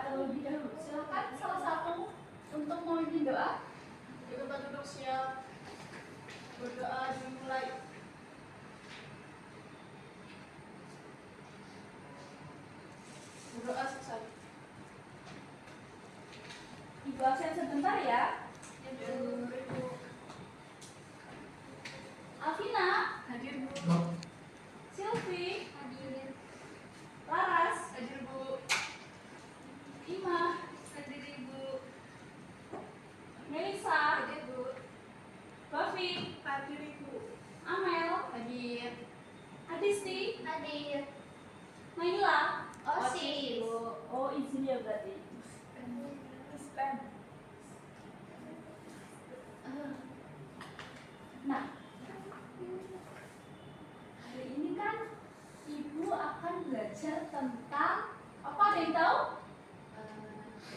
terlebih dahulu. Silakan salah satu untuk memimpin doa. Kita duduk siap. Berdoa dimulai. Berdoa selesai. Ibu absen sebentar ya. Ibu. Alvina, Hadir Bu. Silvi, Hadir. Laras, Hadir Bu. Ima, Hadir Ibu. Melisa, Hadir Bu. Bavi, Hadir Ibu. Amel, Hadir. Adisti, Hadir. Naila. Osis. Oh, izin ya berarti. Nah, hari ini kan Ibu akan belajar tentang apa? Ada yang tahu?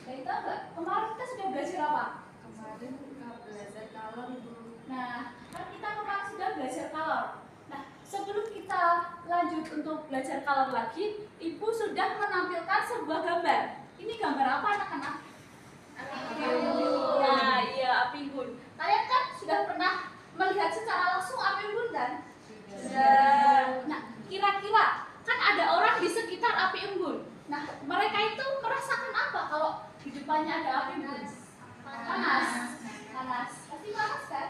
Ada yang tahu nggak? Kemarin kita sudah belajar apa? Kemarin kita belajar kalor Bu. Nah, kan kita kemarin sudah belajar kalor. Nah, sebelum kita lanjut untuk belajar kalor lagi, Ibu sudah menampilkan sebuah gambar. Ini gambar apa anak-anak? Nah, iya, api unggun. Kalian kan sudah pernah melihat secara langsung api unggun kan? Sudah. Nah, kira-kira kan ada orang di sekitar api unggun. Nah, mereka itu merasakan apa kalau di depannya ada api unggun? Panas. Panas. Pasti panas kan?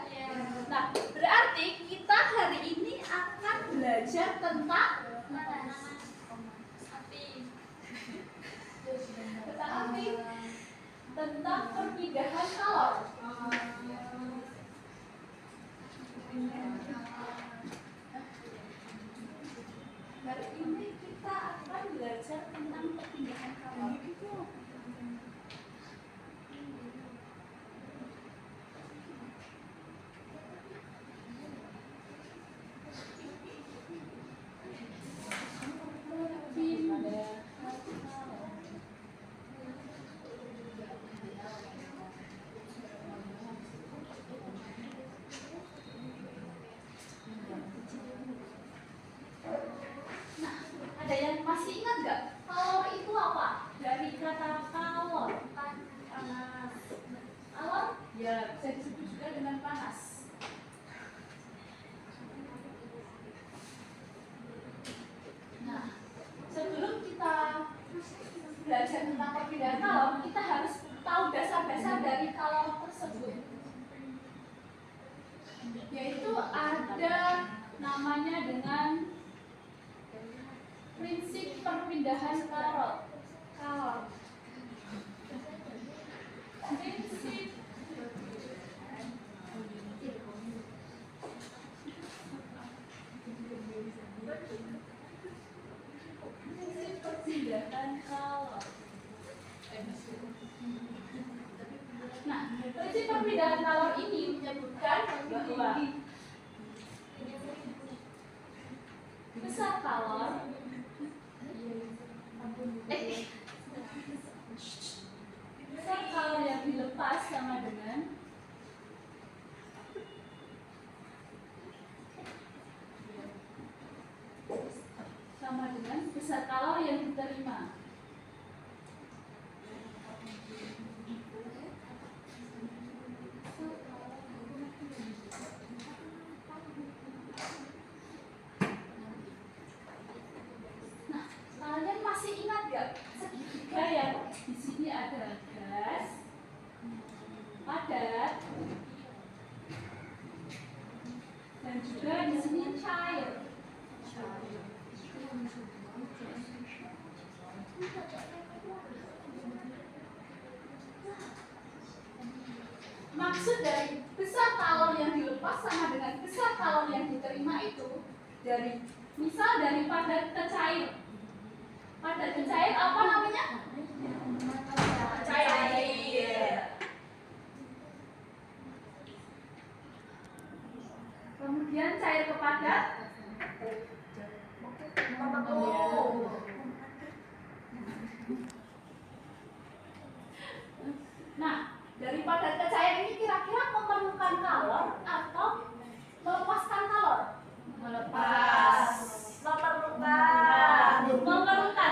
Nah, berarti kita hari ini akan belajar tentang api, tentang perpindahan kalor. Hari ini kita akan belajar tentang perpindahan kalor. Nah, ada yang masih ingat nggak? Kalor itu apa? Dari kata kalor. Panas. Kalor? Ya, bisa disebut juga dengan panas. Nah, sebelum kita belajar tentang perpindahan kalor, kita harus tahu dasar-dasar dari kalor tersebut. Yaitu ada namanya dengan prinsip perpindahan kalor. Prinsip perpindahan kalor. Nah, prinsip perpindahan kalor ini menyebutkan bahwa besar kalor besar kalor yang dilepas sama dengan besar kalor yang diterima. Nah, kalian masih ingat gak segitiga yang di sini ada gas, padat, dan juga di sini cair. Maksud dari besar kalor yang dilepas sama dengan besar kalor yang diterima itu misal dari padat ke cair. Padat ke cair apa namanya? Cair. Kemudian cair ke padat. Nah, dari padat ke cair ini kira-kira memerlukan kalor atau melepaskan kalor? Memerlukan. Memerlukan.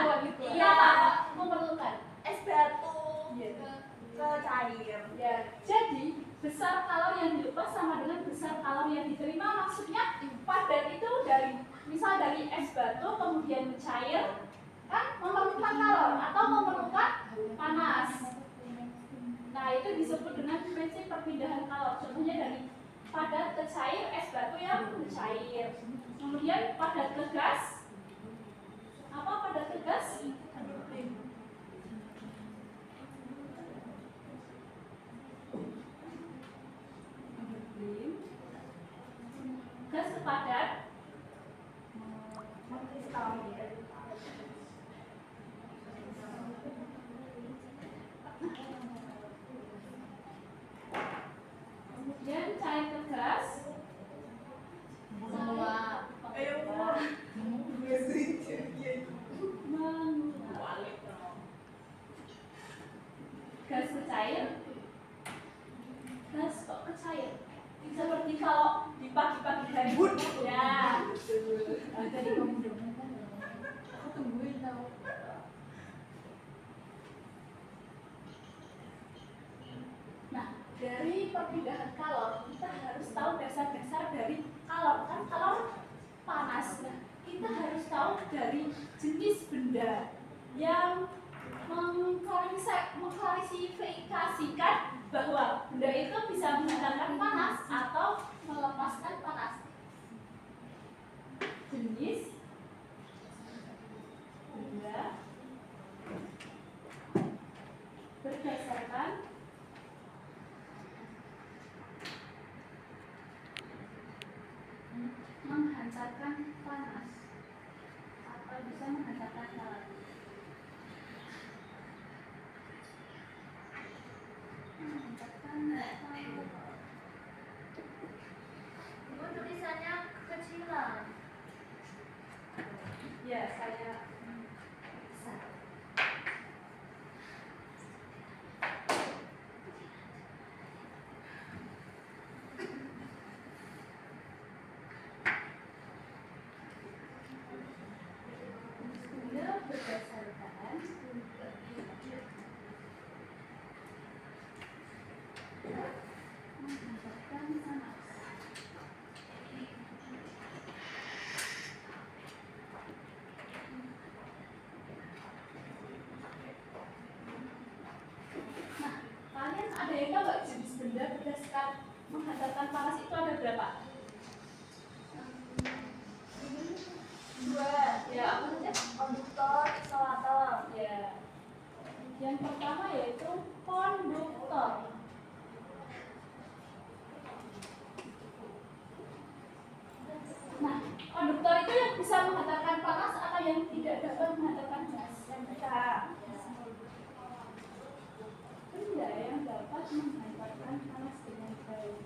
Iya, Pak. Memerlukan. Es batu. cair. Ya, jadi besar kalori yang dilepas sama dengan besar kalori yang diterima. Maksudnya padat itu dari misal dari es batu kemudian mencair kan memerlukan kalor atau memerlukan panas. Nah, itu disebut dengan prinsip perpindahan kalor. Contohnya dari padat ke cair, es batu yang mencair. Kemudian padat ke gas. Apa padat ke gas? Gas ke padat. Kemudian cair ke gas. Menguap. Menguap. Gas ke cair. Gas kok ke cair? Seperti kalau di pagi-pagi hari. Ya. Jadi kamu aku tungguin tau. Nah, dari perpindahan kalor kita harus tahu dasar-dasar dari kalor. Kan kalor panas. Nah, kita harus tahu dari jenis benda yang mengklasifikasikan bahwa benda itu bisa menghantarkan panas atau melepaskan panas. Jenis benda berdasarkan menghantarkan panas atau bisa menghantarkan panas. Ibu tulisannya kecilan. Ya, saya bisa. Benda berdasarkan menghantarkan panas. Nah, kalian ada yang tahu nggak jenis benda berdasarkan menghantarkan panas itu ada berapa? Dua. Ya, apa saja? Konduktor, isolator. Ya. Yang pertama yaitu konduktor. Nah, konduktor itu yang bisa menghantarkan panas atau yang tidak dapat menghantarkan gas? Yang bisa. Benda yang dapat menghantarkan panas dengan baik.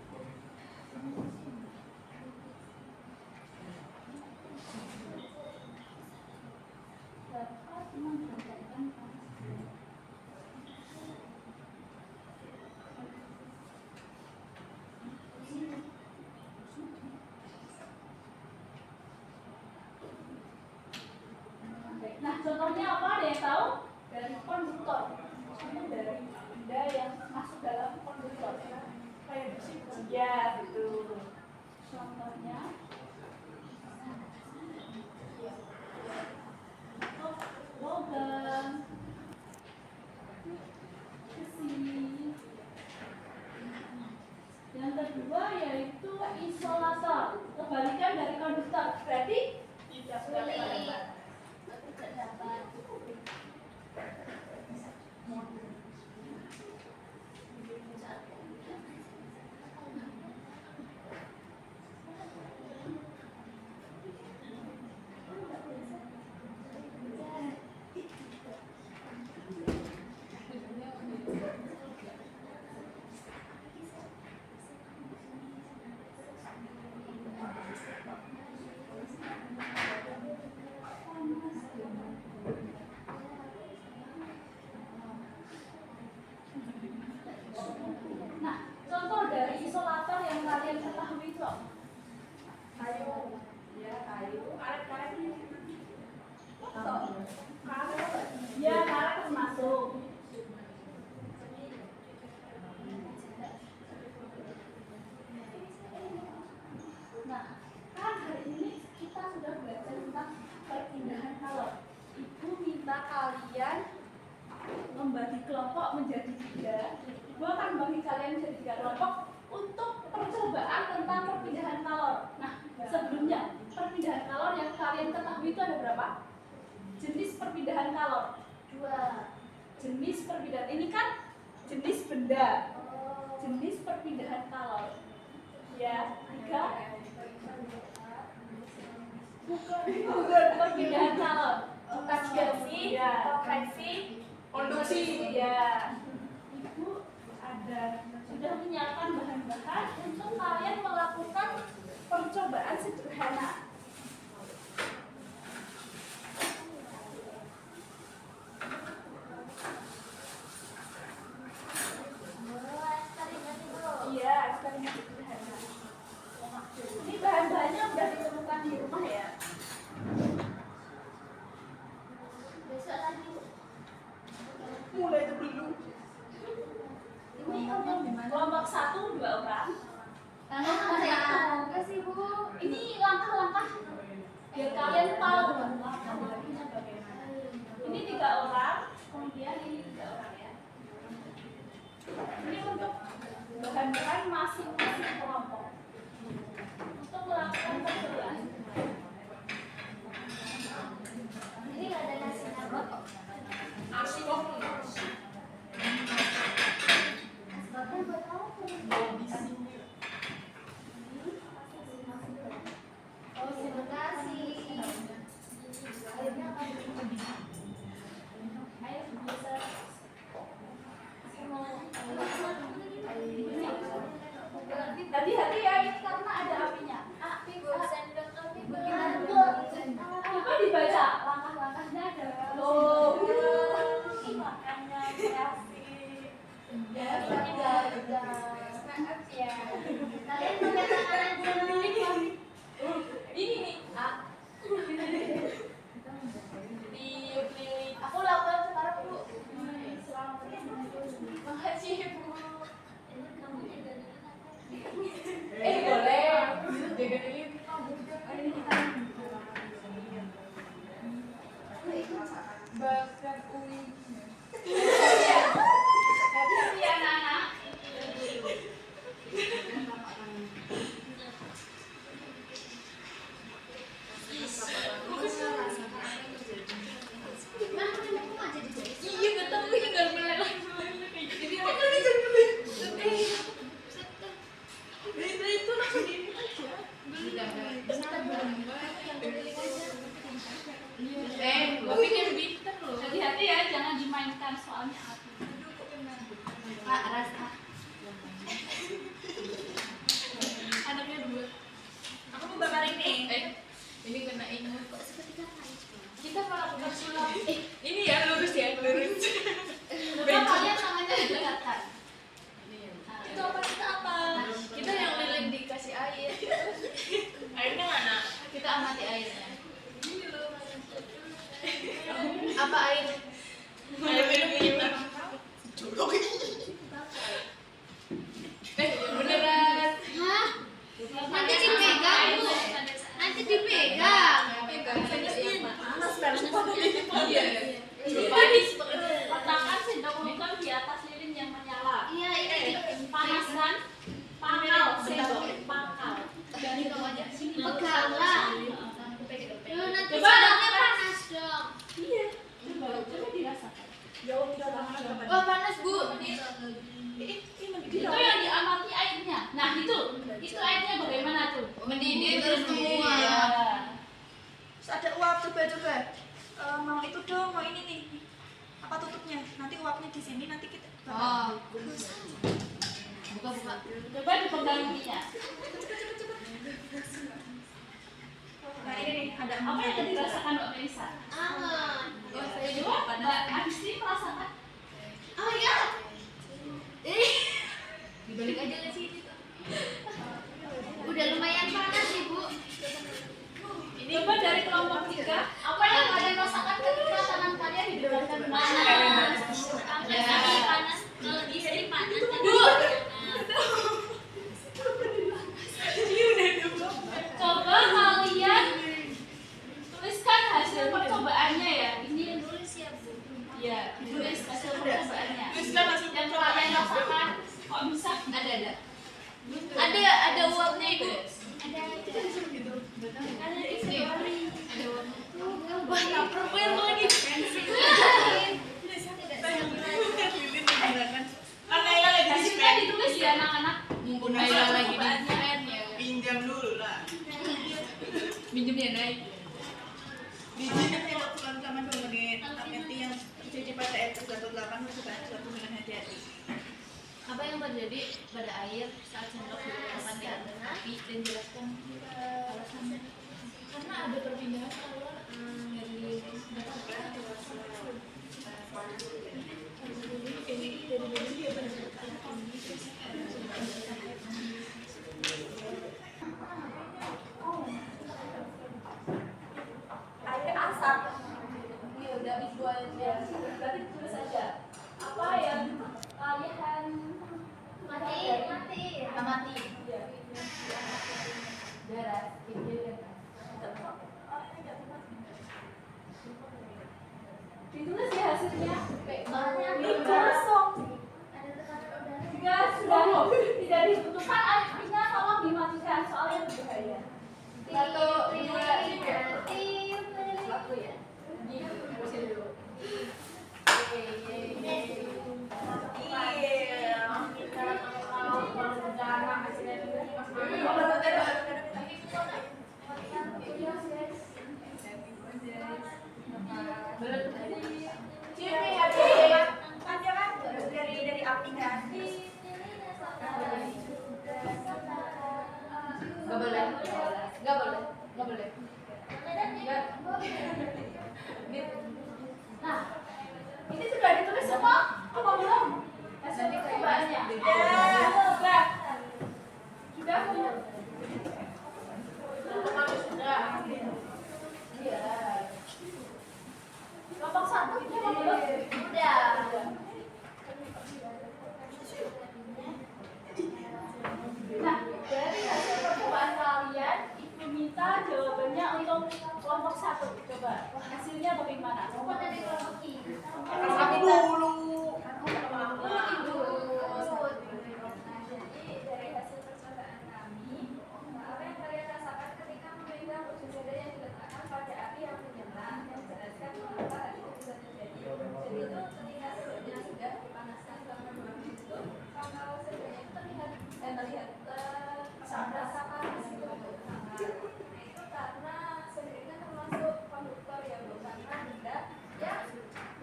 Dapat menghantarkan panas dengan baik. Nah, contohnya apa? Ada yang tahu? Dari konduktor. Contoh dari benda yang masuk dalam konduktor. Kayak besi. Ya, betul. Contohnya logam, besi. Yang kedua yaitu isolator. Kebalikan dari konduktor. Berarti tidak dapat. membagi kalian jadi 3 kelompok untuk percobaan tentang perpindahan kalor. Nah, sebelumnya perpindahan kalor yang kalian ketahui itu ada berapa? Jenis perpindahan kalor. 2. Jenis perpindahan ini kan jenis benda. Jenis perpindahan kalor. Ya, 3. Bukan perpindahan kalor. Oksigenasi, Ya. konveksi, Konduksi. Ya. Ibu sudah menyiapkan bahan-bahan untuk kalian melakukan percobaan sederhana. Iya, eksperimen sederhana. Ini bahan-bahannya udah ditemukan di rumah ya. Besok lagi. mulai dulu. Ini untuk kelompok 1 2 orang. Enggak sih, Bu. Ini langkah-langkah biar kalian tahu langkah-langkahnya bagaimana. Ini 3 orang, kemudian ini 3 orang ya. Ini untuk bahan-bahan masing-masing kelompok untuk melakukan percobaan. Ini nggak ada nasi nabok kok. Nasi kok. Asbaknya buat apa? Oh, terima kasih. Airnya apa? Ayo bisa. Hati-hati ya, ini karena ada apinya. Api, Bu. Sendok api, Bu. Coba dibaca langkah-langkahnya ada. Loh, makanya kreasi. Ya, maaf ya. Kalian pakai tangan dulu. Ini nih. Tiup-tiup. Aku lakukan sekarang, Bu. Makasih, Bu. Ini kamu jaga dulu nanti. Boleh. Jaga lilin. Bahkan Umi. Hati-hati ya anak-anak. Iya, gak tahu ini gak meleleh kayak gini. Beda itu langsung ini aja. Gue pikir bitter loh. Hati-hati ya, jangan dimainkan soalnya api. Pak, rasa. Anaknya 2. Aku mau bakar ini. Ini kena ingus. Kok seperti kakak? Kita melakukan sulap. Ini ya lurus ya, lurus. Coba kalian tangannya didekatkan. Itu apa kita apa? Kita yang lilin dikasih air. Airnya mana? Kita amati airnya. Ini loh. Apa air? Air minum kita. Beneran. Hah? Nanti dipegang, Bu. Nanti dipegang. Iya. Letakkan sendok logam di atas lilin yang menyala. Iya, ini Panaskan pangkal sendok pangkal. dari bawah aja. Peganglah. Loh, nanti Coba. sendoknya panas dong. Iya. Coba dirasakan. Oh, panas, Bu. Itu yang diamati airnya. Nah itu airnya bagaimana tuh? Mendidih terus menguap. Iya. Terus ada uap, coba. Mau itu dong, mau ini nih. Apa tutupnya? Nanti uapnya di sini, nanti kita. Oh. Buka. Coba dipeganginya. Nah ini nih, ada Apa yang tadi dirasakan Mbak Melisa? Anget. Oh, saya juga Coba pada. Mbak Adisti merasakan. Oh iya. Dibalik aja ke sini tuh. Udah lumayan panas sih, Bu. Coba dari kelompok 3, apa yang kalian rasakan ketika tangan kalian didekatkan panas? Panas. Kalau di sini panas. Coba kalian tuliskan hasil percobaannya ya. Ini Tulis ya, Bu. ya ditulis Kok bisa? Ada. Ada uapnya ibu. Ada Wah, Tupperware lagi. Hasilnya ditulis ya anak-anak. Mumpung Naila Naila lagi di UN ya. pinjam dulu lah. Minjemnya naik. Bijinya tidak pulang sama 2 menit. Nanti yang terjadi pada F118 bukan 1 menit hati-hati. Apa yang terjadi pada air saat sendok diletakkan di atas api dan jelaskan alasannya? Karena ada perpindahan kalor dari Air asap. Iya, udah visualnya. Berarti tulis saja apa yang kalian mati. amati. Iya. Darah. Ditulis ya hasilnya. Soalnya Ini kosong. ada tekanan udara. Jika sudah tidak dibutuhkan airnya tolong dimatikan soalnya berbahaya. 1, 2, 3. Satu ya. Gitu. Bersih dulu. Dari api kan. Gak boleh. Nah, ini sudah ditulis semua? Apa belum? Hasil percobaannya? Sudah punya? Sudah. Iya. Kelompok 1 ini apa belum? Udah. Nah, dari hasil percobaan kalian, Ibu minta jawabannya untuk kelompok 1. Coba, hasilnya bagaimana? Aku dari kelompok I. Aku dulu. Jadi dari hasil percobaan kami, apa yang kalian rasakan ketika memegang ujung dada yang diletakkan pada api yang menyala dan menjelaskan mengapa hal itu bisa terjadi. Jadi itu ketika sedangnya sudah dipanaskan selama 2 menit itu, kalau sedangnya itu terlihat terasa panas gitu. Nah, itu karena sedangnya termasuk konduktor ya Bu, karena benda yang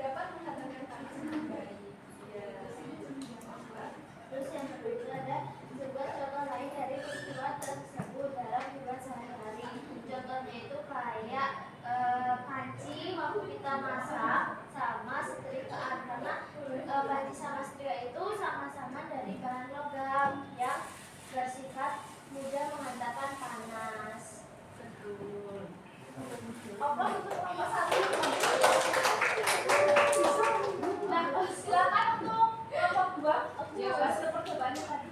dapat menghantarkan panas dengan baik. Ya, Terus yang kedua ada sebuah contoh lain dari peristiwa tersebut dalam kehidupan sehari-hari. Contohnya itu kayak panci waktu kita masak sama setrikaan, karena panci sama setrika itu sama-sama dari bahan logam yang bersifat mudah menghantarkan panas. Betul. Apa untuk kelompok 1? Nah, silakan untuk kelompok 2. Jawab hasil percobaannya tadi.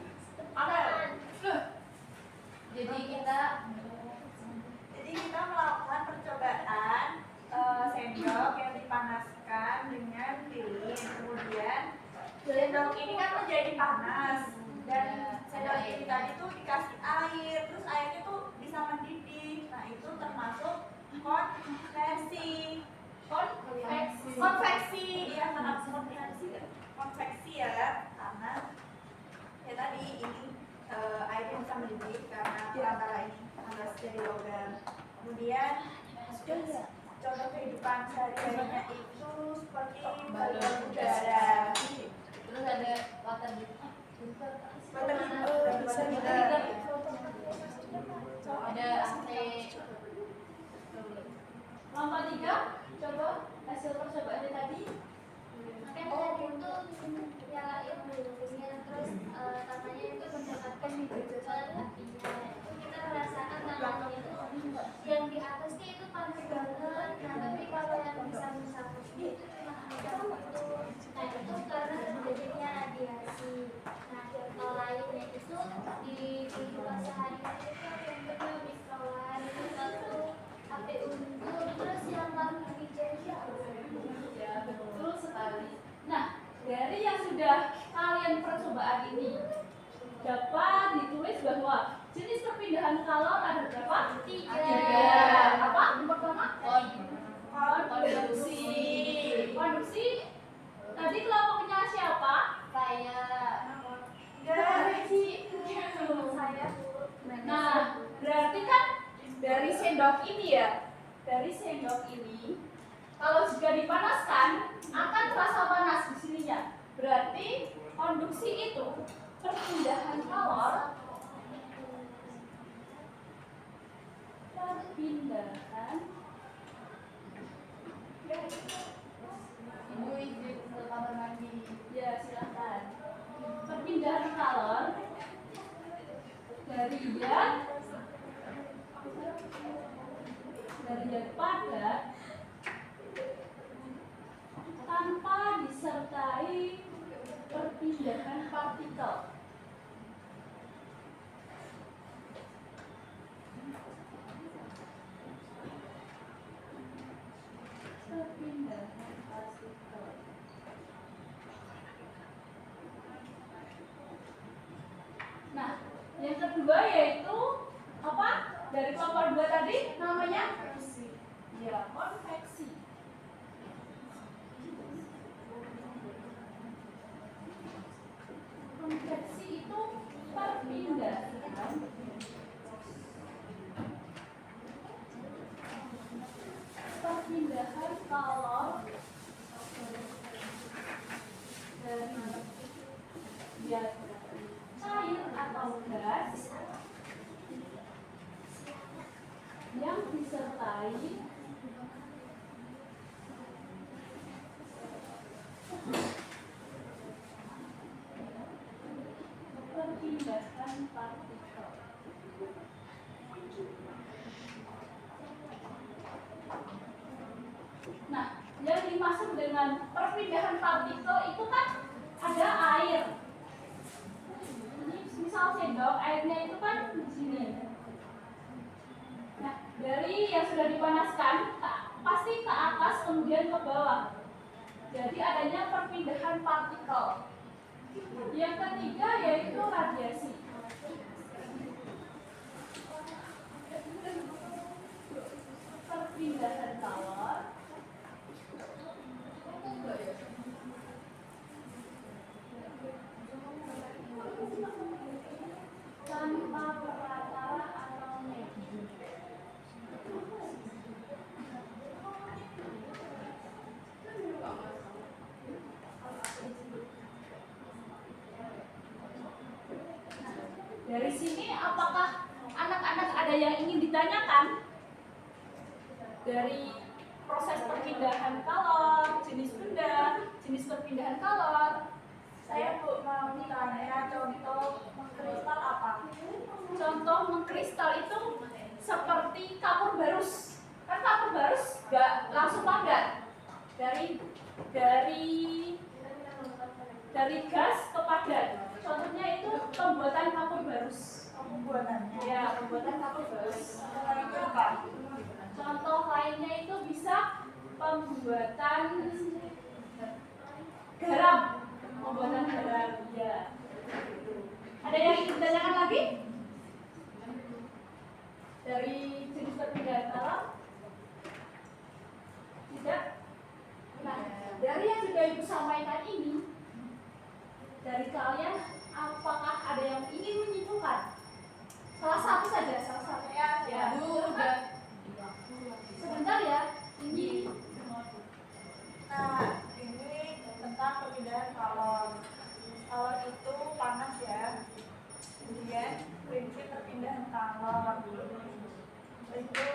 Jadi kita melakukan percobaan sendok yang dipanaskan dengan lilin. Kemudian sendok ini kan menjadi panas dan sendok ini tadi tuh dikasih air, terus airnya tuh bisa mendidih. Nah itu termasuk konveksi. Konveksi, iya karena konveksi ya, karena ya tadi ini airnya bisa mendidih karena antara ini panas jadi logam. Kemudian contoh kehidupan sehari-harinya itu seperti balon udara. terus ada water ada AC. Kelompok 3, coba hasil percobaannya tadi. Kan tadi itu nyalain dulunya, terus tangannya itu mendapatkan hidrogen apinya. Itu kita merasakan tangannya itu yang di atasnya itu panas banget. Nah tapi kalau yang di samping-sampingnya itu cuma ada itu. Nah itu karena terjadinya radiasi. Nah contoh lainnya itu di kehidupan sehari-hari itu yang pernah di sekolah itu satu api unggun, terus yang paling Ya, betul sekali. Nah, dari yang sudah kalian dapat ditulis bahwa jenis perpindahan kalor ada berapa? 3. Apa? Yang pertama? Konduksi. Konduksi tadi kelompoknya siapa? Saya. Saya. Nah, berarti kan dari sendok ini ya, dari sendok ini kalau juga dipanaskan akan terasa panas di sininya. Berarti konduksi itu perpindahan kalor, Ibu izin ke kamar mandi. ya silakan. Perpindahan kalor dari zat padat tanpa disertai perpindahan partikel. Perpindahan partikel. Nah, yang kedua yaitu apa? Dari kelompok 2 tadi namanya ya, konveksi. Konveksi itu perpindahan kalor dari zat cair atau gas yang disertai perpindahan partikel. Nah, yang dimaksud dengan perpindahan partikel itu kan ada air. Ini misal sendok, airnya itu kan di sini. Nah, dari yang sudah dipanaskan pasti ke atas kemudian ke bawah. Jadi adanya perpindahan partikel. Yang ketiga yaitu radiasi. Perpindahan kalor tanpa perantara atau medium. Dari sini apakah anak-anak ada yang ingin ditanyakan? Dari proses perpindahan kalor, jenis benda, jenis perpindahan kalor. Saya Bu mau tanya contoh mengkristal apa? Contoh mengkristal itu seperti kapur barus. Kan kapur barus nggak langsung padat. Dari gas ke padat. Contohnya itu pembuatan kapur barus. Pembuatannya. Ya, pembuatan kapur barus. Itu apa? Contoh lainnya itu bisa pembuatan garam. Pembuatan garam, ya. Ada yang ingin ditanyakan lagi? Dari jenis perpindahan kalor? Tidak? Nah, dari yang sudah Ibu sampaikan ini, dari kalian apakah ada yang ingin menyimpulkan? Salah satu saja, salah satu. Ya, udah. Sebentar ya, ini. Nah, ini tentang perpindahan kalor. Kalor itu panas ya. Kemudian prinsip perpindahan kalor itu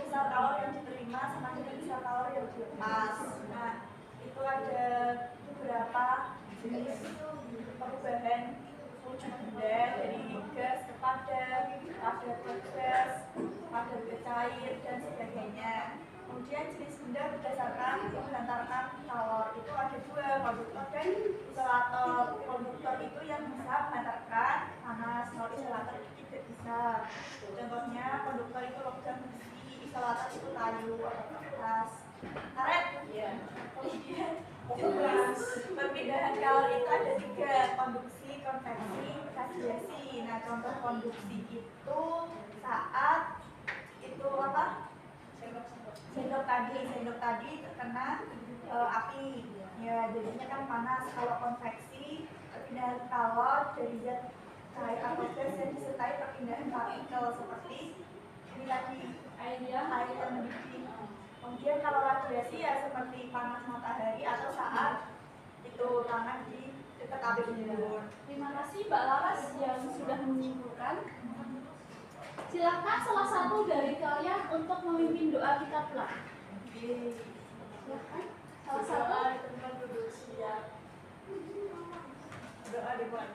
misal kalor yang diterima sama dengan misal kalor yang dilepas. Nah, itu ada beberapa jenis perubahan wujud benda dari gas ke padat ke gas, padat ke cair dan sebagainya. Kemudian jenis benda berdasarkan menghantarkan kalor itu ada dua, konduktor dan isolator. Konduktor itu yang bisa menghantarkan panas, kalau isolator itu tidak bisa. Contohnya konduktor itu logam besi, isolator itu kayu atau kertas. Karet, ya. Kemudian jenis perpindahan kalor itu ada tiga, konduksi, konveksi, gas radiasi. Nah, contoh konduksi itu saat itu apa? Sendok tadi terkena api. Ya, jadinya kan panas. Kalau konveksi, perpindahan kalor dari zat cair atau gas yang disertai perpindahan partikel seperti ini tadi air yang mendidih. Kemudian kalau radiasi ya seperti panas matahari atau saat itu tangan di dekat api unggun. Terima kasih Mbak Laras yang sudah menyimpulkan. Silakan salah satu dari kalian untuk memimpin doa kita pulang. Silakan. Salah satu. Teman duduk siap. Doa dibuat.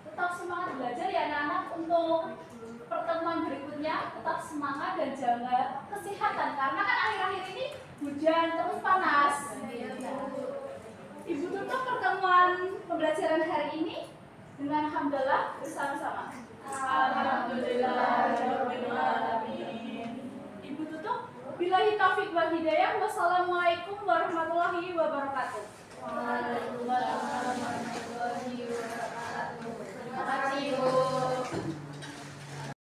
Tetap semangat belajar ya anak-anak. Untuk pertemuan berikutnya tetap semangat dan jaga kesehatan karena kan akhir-akhir ini hujan terus panas. Ibu tutup pertemuan pembelajaran hari ini dengan hamdalah bersama-sama. Alhamdulillahirobbilalamin. Ibu tutup. Billahi taufiq wal hidayah. Wassalamualaikum warahmatullahi wabarakatuh.